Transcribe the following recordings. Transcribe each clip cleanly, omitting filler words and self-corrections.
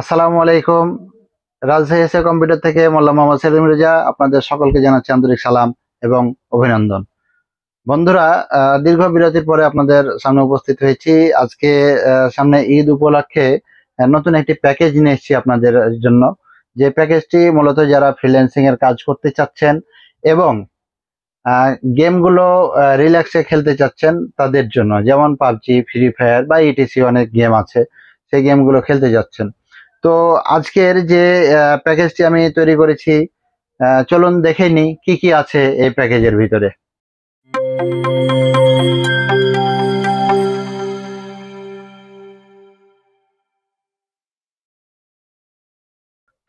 আসসালামু আলাইকুম। রাজশাহী এসে কম্পিউটার থেকে মোল্লা মোহাম্মদ সেলিম রেজা আপনাদের সকলকে জানাচ্ছি আন্তরিক সালাম এবং অভিনন্দন। বন্ধুরা, দীর্ঘ বিরতির পরে আপনাদের সামনে উপস্থিত হয়েছি। আজকে সামনে ঈদ উপলক্ষে নতুন একটি প্যাকেজ নিয়ে এসেছি আপনাদের জন্য। যে প্যাকেজটি মূলত যারা ফ্রিল্যান্সিং এর কাজ করতে চাচ্ছেন এবং গেমগুলো রিল্যাক্সে খেলতে চাচ্ছেন তাদের জন্য, যেমন পাবজি, ফ্রি ফায়ার বা ইটিসি অনেক গেম আছে, সেই গেমগুলো খেলতে যাচ্ছেন। তো আজকের যে প্যাকেজটি আমি তৈরি করেছি, চলুন দেখে নিই কি কি আছে এই প্যাকেজের ভিতরে।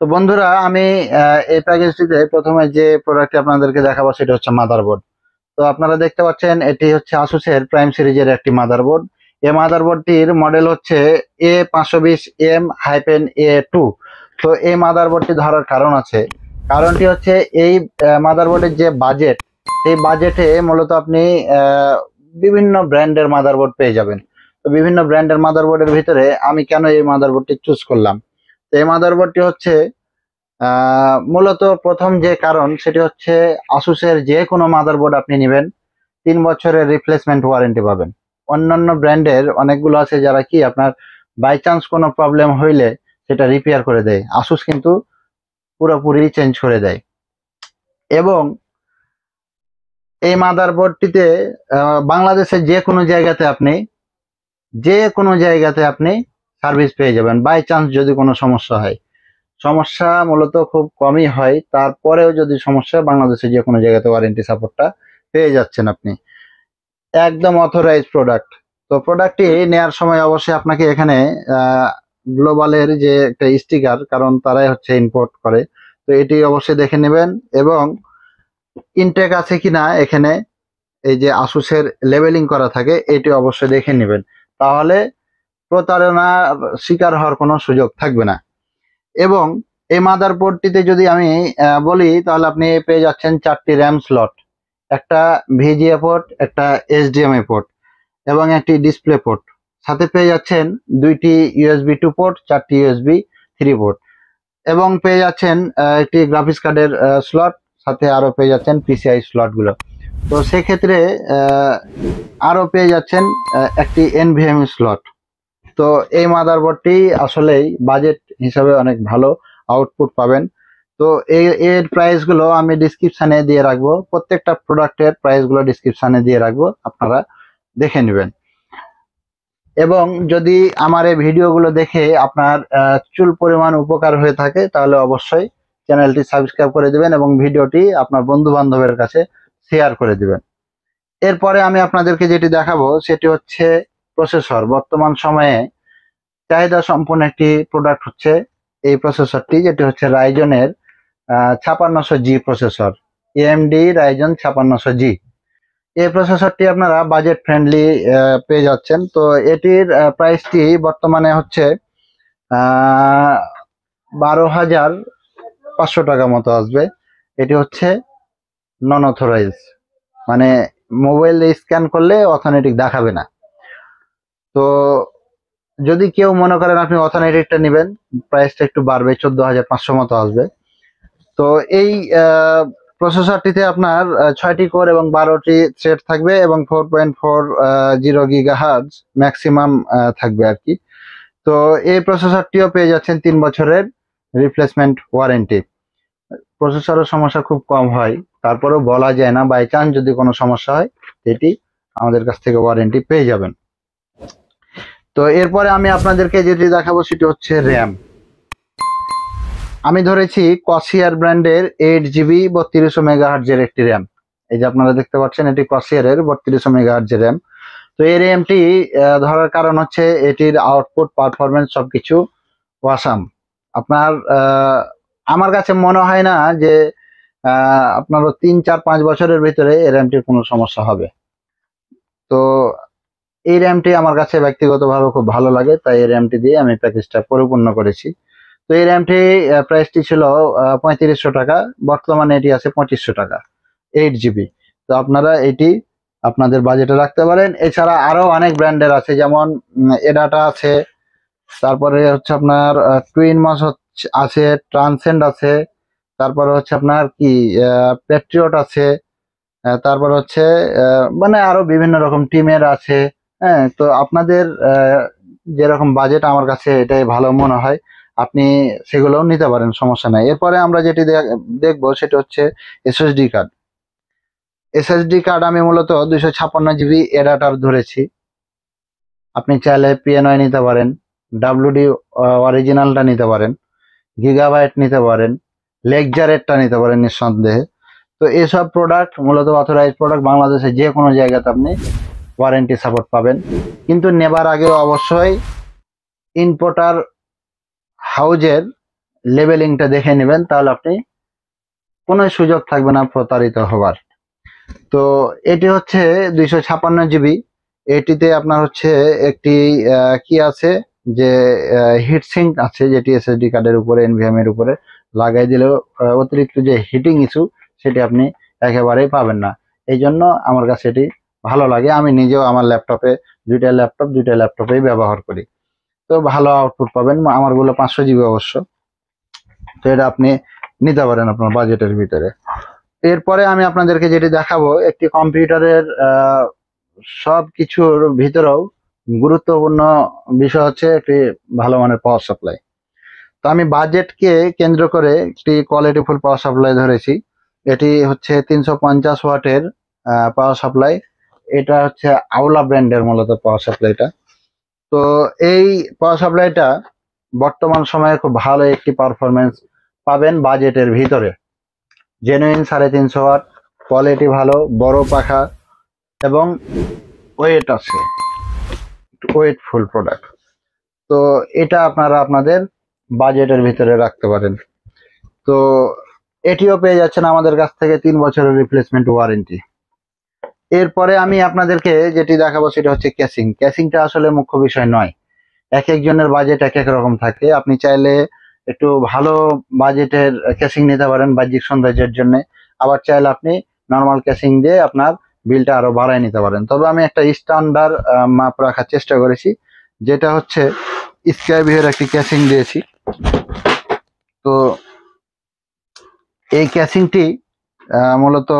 তো বন্ধুরা, আমি এই প্যাকেজটিতে প্রথমে যে প্রোডাক্টটি আপনাদেরকে দেখাবো সেটা হচ্ছে মাদারবোর্ড। তো আপনারা দেখতে পাচ্ছেন এটি হচ্ছে আসুসের প্রাইম সিরিজের একটি মাদারবোর্ড। এই মাদারবোর্ডটির মডেল হচ্ছে A520M-A2। তো এই মাদারবোর্ডটি ধরার কারণ আছে। কারণটি হচ্ছে এই মাদারবোর্ডের যে বাজেট, এই বাজেটে মূলত আপনি বিভিন্ন ব্র্যান্ডের মাদারবোর্ড পেয়ে যাবেন। তো বিভিন্ন ব্র্যান্ডের মাদারবোর্ডের ভিতরে আমি কেন এই মাদারবোর্ডটি চুজ করলাম, তো এই মাদারবোর্ডটি হচ্ছে মূলত প্রথম যে কারণ সেটি হচ্ছে আসুসের যে কোনো মাদারবোর্ড আপনি নেবেন 3 বছরের রিপ্লেসমেন্ট ওয়ারেন্টি পাবেন। অন্যান্য ব্র্যান্ডের অনেকগুলো আছে যারা কি আপনার বাই চান্স কোনো প্রবলেম হইলে সেটা রিপেয়ার করে দেয়, আসুস কিন্তু পুরোপুরি চেঞ্জ করে দেয়। এবং এই মাদারবোর্ডটিতে বাংলাদেশের যে কোনো জায়গাতে আপনি সার্ভিস পেয়ে যাবেন বাই চান্স যদি কোনো সমস্যা হয়। সমস্যা মূলত খুব কমই হয়, তারপরেও যদি সমস্যা, বাংলাদেশে যে কোনো জায়গাতে ওয়ারেন্টি সাপোর্টটা পেয়ে যাচ্ছেন আপনি। একদম অথরাইজ প্রোডাক্ট। তো প্রোডাক্টটি নেওয়ার সময় অবশ্যই আপনাকে এখানে গ্লোবালের যে একটা স্টিকার, কারণ তারাই হচ্ছে ইম্পোর্ট করে, তো এটি অবশ্যই দেখে নেবেন। এবং ইনটেক আছে কিনা এখানে এই যে আসুসের লেবেলিং করা থাকে, এটি অবশ্যই দেখে নেবেন, তাহলে প্রতারণার শিকার হওয়ার কোনো সুযোগ থাকবে না। এবং এই মাদারবোর্ডটিতে যদি আমি বলি, তাহলে আপনি পেয়ে যাচ্ছেন 4টি র্যাম স্লট, একটা ভিজিএ পোর্ট, একটা এইচডিএমআই পোর্ট এবং একটি ডিসপ্লে পোর্ট। সাথে পেয়ে যাচ্ছেন 2টি ইউএসবি 2 পোর্ট, 4টি ইউএসবি 3 পোর্ট এবং পেয়ে যাচ্ছেন একটি গ্রাফিক্স কার্ডের স্লট, সাথে আরো পেয়ে যাচ্ছেন পিসিআই স্লটগুলো। তো সেক্ষেত্রে আরো পেয়ে যাচ্ছেন একটি এনভিএমই স্লট। তো এই মাদারবোর্ডটি আসলেই বাজেট হিসাবে অনেক ভালো আউটপুট পাবেন। তো এর প্রাইসগুলো আমি ডিসক্রিপশানে দিয়ে রাখবো, প্রত্যেকটা প্রোডাক্টের প্রাইসগুলো ডিসক্রিপশানে দিয়ে রাখবো, আপনারা দেখে নেবেন। এবং যদি আমার এই ভিডিওগুলো দেখে আপনার চুল পরিমাণ উপকার হয়ে থাকে, তাহলে অবশ্যই চ্যানেলটি সাবস্ক্রাইব করে দিবেন এবং ভিডিওটি আপনার বন্ধু বান্ধবের কাছে শেয়ার করে দিবেন। এরপরে আমি আপনাদেরকে যেটি দেখাবো সেটি হচ্ছে প্রসেসর। বর্তমান সময়ে চাহিদা সম্পন্ন একটি প্রোডাক্ট হচ্ছে এই প্রসেসরটি, যেটি হচ্ছে রাইজনের 5600G processor, AMD Ryzen 5600G। এই প্রসেসরটি আপনারা বাজেট ফ্রেন্ডলি পেয়ে যাচ্ছেন। তো এটির প্রাইসটি বর্তমানে হচ্ছে 12,500 টাকা মতো আসবে। এটি হচ্ছে নন অথরাইজ, মানে মোবাইল স্ক্যান করলে অথেন্টিক দেখাবে না। তো যদি কেউ মনে করেন আপনি অথেন্টিকটা নেবেন, প্রাইসটা একটু বাড়বে, 14,500 মতো আসবে। তো এই প্রসেসরটিতে আপনার 6টি কোর এবং 12টি থ্রেড থাকবে এবং 4.40 গিগাহার্জ ম্যাক্সিমাম থাকবে আর কি। তো এই প্রসেসরটিও পেয়ে যাচ্ছেন 3 বছরের রিপ্লেসমেন্ট ওয়ারেন্টি। প্রসেসরের সমস্যা খুব কম হয়, তারপরেও বলা যায় না, বাই চান্স যদি কোনো সমস্যা হয় এটি আমাদের কাছ থেকে ওয়ারেন্টি পেয়ে যাবেন। তো এরপরে আমি আপনাদেরকে যেটি দেখাবো সেটি হচ্ছে র্যাম। আমি ধরেছি কসিয়ার ব্র্যান্ডের 8GB 3200 মেগাহার্জের একটি র্যাম। এই যে আপনারা দেখতে পাচ্ছেন, এটি কসিয়ারের 3200 মেগাহার্জের র্যাম। তো এই র্যামটি ধরার কারণ হচ্ছে এটির আউটপুট পারফরমেন্স সবকিছু ওয়াসাম। আপনার আমার কাছে মনে হয় না যে আপনার 3, 4, 5 বছরের ভিতরে এই র্যামটির কোনো সমস্যা হবে। তো এই র্যামটি আমার কাছে ব্যক্তিগতভাবে খুব ভালো লাগে, তাই এই র্যামটি দিয়ে আমি প্যাকেজটা পরিপূর্ণ করেছি। তো এই র্যামটি প্রাইসটি ছিল 3500 টাকা, বর্তমানে এটি আছে 2500 টাকা, 8GB। তো আপনারা এটি আপনাদের বাজেটে রাখতে পারেন। এছাড়া আরো অনেক ব্র্যান্ডের আছে, যেমন এডাটা আছে, তারপরে হচ্ছে আপনার টুইন মাস আছে, ট্রান্সেন্ড আছে, তারপরে হচ্ছে আপনার কি প্যাট্রিয়ট আছে, তারপর হচ্ছে মানে আরো বিভিন্ন রকম টিমের আছে। হ্যাঁ, তো আপনাদের যেরকম বাজেট আমার কাছে এটাই ভালো মনে হয়, আপনি সেগুলোও নিতে পারেন, সমস্যা নাই। এরপরে আমরা যেটি দেখবো সেটা হচ্ছে এসএসডি কার্ড। এসএসডি কার্ড আমি মূলত 256 জিবি এডাটার ধরেছি। আপনি চাইলে পিএনআই নিতে পারেন, ডাব্লিউডি অরিজিনালটা নিতে পারেন, গিগাবাইট নিতে পারেন, লেকজারেরটা নিতে পারেন নিঃসন্দেহে। তো এসব প্রোডাক্ট মূলত অথরাইজ প্রোডাক্ট, বাংলাদেশে যে কোনো জায়গাতে আপনি ওয়ারেন্টি সাপোর্ট পাবেন। কিন্তু নেবার আগে অবশ্যই ইম্পোর্টার হাউজের লেবেলিংটা দেখে নেবেন, তাহলে আপনি কোনো সুযোগ থাকবে না প্রতারিত হবার। তো এটি হচ্ছে 256 জিবি। এটিতে আপনার হচ্ছে একটি কি আছে যে হিটসিঙ্ক আছে, যেটি এসএসডি কার্ডের উপরে এনভিএম এর উপরে লাগাই দিলেও অতিরিক্ত যে হিটিং ইস্যু সেটি আপনি একেবারেই পাবেন না। এই জন্য আমার কাছে এটি ভালো লাগে। আমি নিজেও আমার দুইটা ল্যাপটপেই ব্যবহার করি। তো ভালো আউটপুট পাবেন। আমারগুলো 500 জিবি অবশ্য। তো এটা আপনি নিতে পারেন আপনার বাজেটের ভিতরে। এরপরে আমি আপনাদেরকে যেটি দেখাবো, একটি কম্পিউটারের সব কিছুর ভিতরেও গুরুত্বপূর্ণ বিষয় হচ্ছে একটি ভালো মানের পাওয়ার সাপ্লাই। তো আমি বাজেটকে কেন্দ্র করে একটি কোয়ালিটিফুল পাওয়ার সাপ্লাই ধরেছি। এটি হচ্ছে 350 ওয়াটের পাওয়ার সাপ্লাই। এটা হচ্ছে আউলা ব্র্যান্ডের মূলত পাওয়ার সাপ্লাইটা। তো এই পাওয়ার সাপ্লাইটা বর্তমান সময়ে খুব ভালো একটি পারফরমেন্স পাবেন বাজেটের ভিতরে। জেনুইন 350 ওয়াট, কোয়ালিটি ভালো, বড় পাখা এবং ওয়েট আছে, ওয়েটফুল প্রোডাক্ট। তো এটা আপনারা আপনাদের বাজেটের ভিতরে রাখতে পারেন। তো এটিও পেয়ে যাচ্ছেন আমাদের কাছ থেকে 3 বছরের রিপ্লেসমেন্ট ওয়ারেন্টি। এরপরে আমি আপনাদেরকে যেটি দেখাবো সেটা হচ্ছে ক্যাসিং। ক্যাসিংটা আসলে মুখ্য বিষয় নয়, এক একজনের বাজেট এক এক রকম থাকে। আপনি চাইলে একটু ভালো বাজেটের ক্যাসিং নিতে পারেন বাহ্যিক সৌন্দর্যের জন্য, আবার চাইলে আপনি নর্মাল ক্যাসিং দিয়ে আপনার বিলটা আরো বাড়ায় নিতে পারেন। তবে আমি একটা স্ট্যান্ডার্ড মাপ রাখার চেষ্টা করেছি, যেটা হচ্ছে স্কাইভিউর একটি ক্যাসিং দিয়েছি। তো এই ক্যাসিংটি মূলত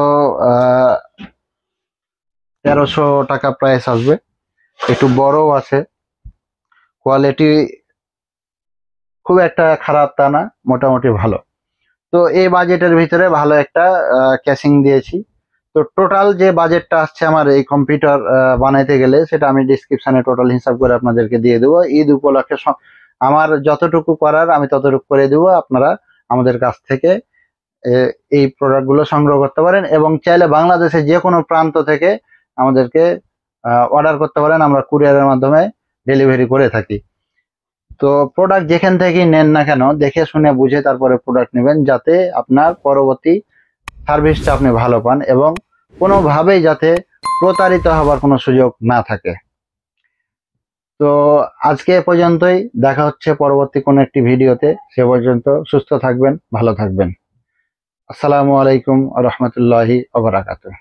1300 টাকা প্রাইস আসবে। একটু বড়ও আছে, কোয়ালিটি খুব একটা খারাপ তা না, মোটামুটি ভালো। তো এই বাজেটের ভিতরে ভালো একটা ক্যাসিং দিয়েছি। তো টোটাল যে বাজেটটা আসছে আমার এই কম্পিউটার বানাইতে গেলে, সেটা আমি ডিসক্রিপশনে টোটাল হিসাব করে আপনাদেরকে দিয়ে দেবো। ঈদ উপলক্ষে আমার যতটুকু করার আমি ততটুকু করে দেবো। আপনারা আমাদের কাছ থেকে এই প্রোডাক্টগুলো সংগ্রহ করতে পারেন এবং চাইলে বাংলাদেশের যে কোনো প্রান্ত থেকে আমাদেরকে অর্ডার করতে পারেন। আমরা কুরিয়ারের মাধ্যমে ডেলিভারি করে থাকি। তো প্রোডাক্ট যেখান থেকেই নেন না কেন, দেখে শুনে বুঝে তারপরে প্রোডাক্ট নেবেন, যাতে আপনার পরবর্তী সার্ভিসটা আপনি ভালো পান এবং কোনোভাবেই যাতে প্রতারিত হবার কোনো সুযোগ না থাকে। তো আজকে এ পর্যন্তই, দেখা হচ্ছে পরবর্তী কোনো একটি ভিডিওতে। সে পর্যন্ত সুস্থ থাকবেন, ভালো থাকবেন। আসসালামু আলাইকুম ওয়া রাহমাতুল্লাহি ওয়া বারাকাতুহু।